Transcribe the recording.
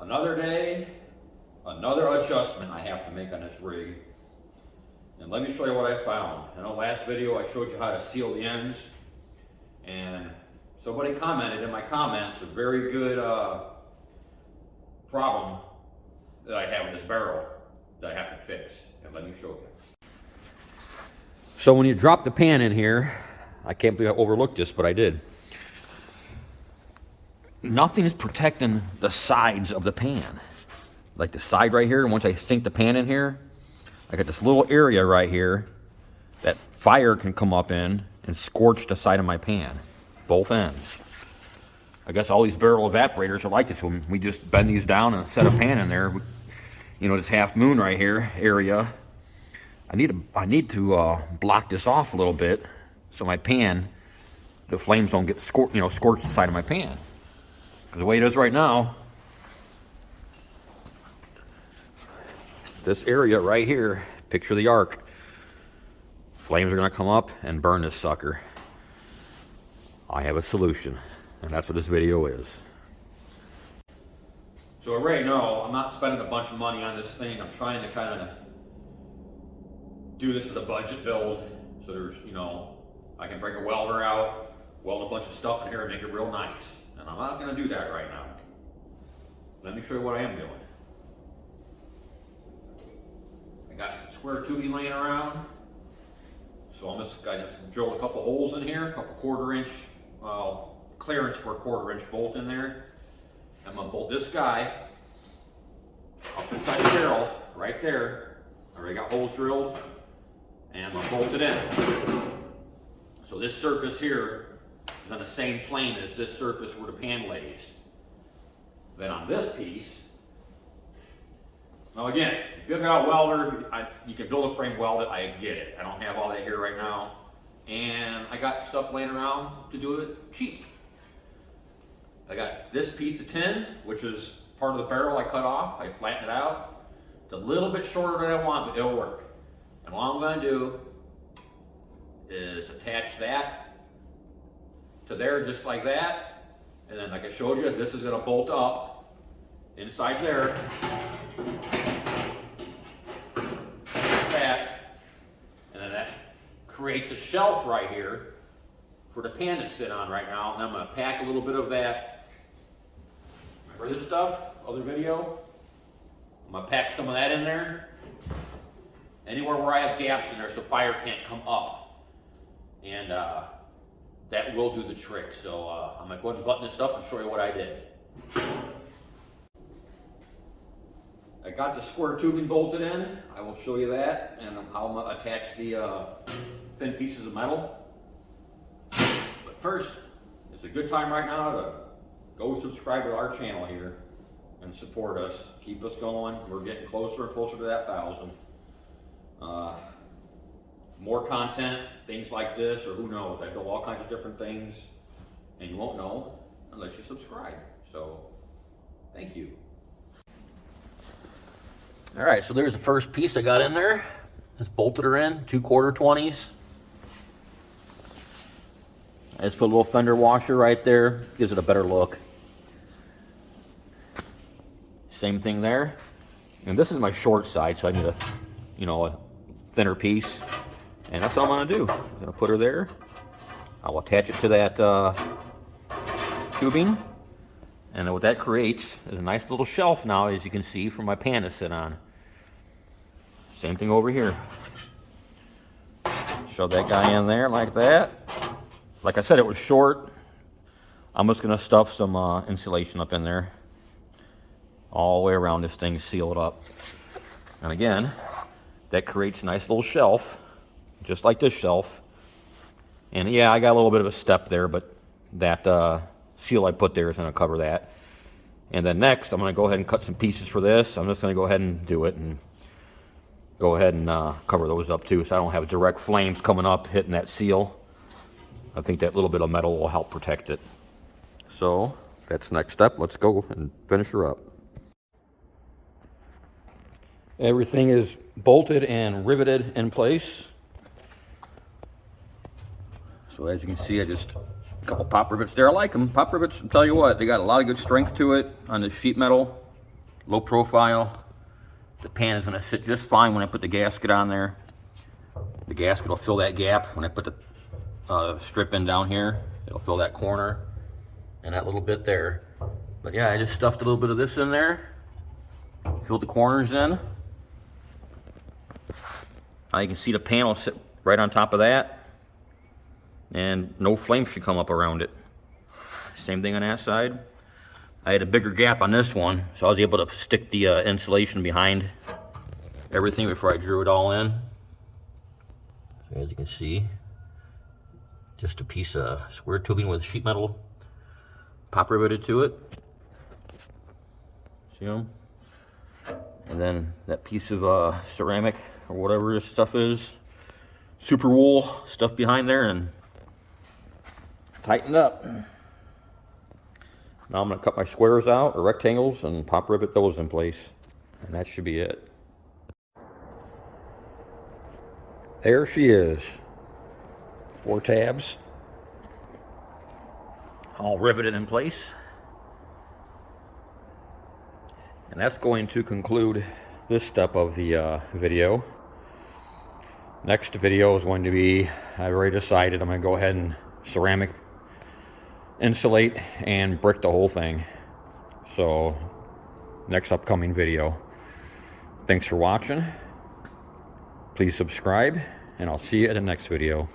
Another day, another adjustment I have to make on this rig. And let me show you what I found. In the last video I showed you how to seal the ends, and somebody commented in my comments a very good problem that I have in this barrel that I have to fix, and let me show you. So when you drop the pan in here, I can't believe I overlooked this, but I did. Nothing is protecting the sides of the pan. Like the side right here, once I sink the pan in here, I got this little area right here that fire can come up in and scorch the side of my pan, both ends. I guess all these barrel evaporators are like this. When we just bend these down and set a pan in there, you know, this half moon right here area, I need to block this off a little bit so my pan, the flames don't get scorched the side of my pan. Because the way it is right now, this area right here, picture the arc, flames are going to come up and burn this sucker. I have a solution, and that's what this video is. So I already know I'm not spending a bunch of money on this thing. I'm trying to kind of do this as a budget build, so there's, you know, I can break a welder out, weld a bunch of stuff in here and make it real nice. And I'm not going to do that right now. Let me show you what I am doing. I got some square tubing laying around, so I just drilled a couple holes in here, a couple 1/4 inch clearance for a 1/4 inch bolt in there. I'm going to bolt this guy up inside the barrel right there. I already got holes drilled, and I'm going to bolt it in. So this surface here is on the same plane as this surface where the pan lays. Then on this piece, now again, if you've got a welder, you can build a frame weld it, I get it. I don't have all that here right now. And I got stuff laying around to do it cheap. I got this piece of tin, which is part of the barrel I cut off. I flattened it out. It's a little bit shorter than I want, but it'll work. And all I'm going to do is attach that to there just like that. And then like I showed you, this is going to bolt up inside there. Like that. And then that creates a shelf right here for the pan to sit on right now. And I'm going to pack a little bit of that. Remember this stuff? Other video? I'm going to pack some of that in there. Anywhere where I have gaps in there so fire can't come up. And that will do the trick. So I'm going to go ahead and button this up and show you what I did. I got the square tubing bolted in. I will show you that and how I'm going to attach the thin pieces of metal. But first, it's a good time right now to go subscribe to our channel here and support us. Keep us going. We're getting closer and closer to that 1,000. More content, things like this, or who knows. I build all kinds of different things, and you won't know unless you subscribe. So, thank you. All right, so there's the first piece I got in there. Just bolted her in, 2 1/4-20s. I just put a little fender washer right there. Gives it a better look. Same thing there. And this is my short side, so I need a thinner piece. And that's what I'm going to do. I'm going to put her there. I'll attach it to that tubing. And then what that creates is a nice little shelf now, as you can see, for my pan to sit on. Same thing over here. Shove that guy in there like that. Like I said, it was short. I'm just going to stuff some insulation up in there. All the way around this thing, seal it up. And again, that creates a nice little shelf, just like this shelf. And yeah, I got a little bit of a step there, but that seal I put there is going to cover that. And then next, I'm going to go ahead and cut some pieces for this. I'm just going to go ahead and do it and go ahead and cover those up too, so I don't have direct flames coming up hitting that seal. I think that little bit of metal will help protect it. So that's the next step. Let's go and finish her up. Everything is bolted and riveted in place. So as you can see, I just a couple pop rivets there. I like them. Pop rivets, I'll tell you what, they got a lot of good strength to it on the sheet metal. low profile. The pan is going to sit just fine when I put the gasket on there. The gasket will fill that gap when I put the strip in down here. It'll fill that corner and that little bit there. But yeah, I just stuffed a little bit of this in there, filled the corners in. Now you can see the panel sit right on top of that, and no flame should come up around it. Same thing on that side. I had a bigger gap on this one, so I was able to stick the insulation behind everything before I drew it all in. So as you can see, just a piece of square tubing with sheet metal pop riveted to it. See them? And then that piece of ceramic or whatever this stuff is, super wool stuff behind there, and tightened up. Now I'm going to cut my squares out, or rectangles, and pop rivet those in place. And that should be it. There she is. 4 tabs. All riveted in place. And that's going to conclude this step of the video. Next video is going to be, I've already decided, I'm going to go ahead and ceramic insulate and brick the whole thing. So next upcoming video. Thanks for watching. Please subscribe, and I'll see you at the next video.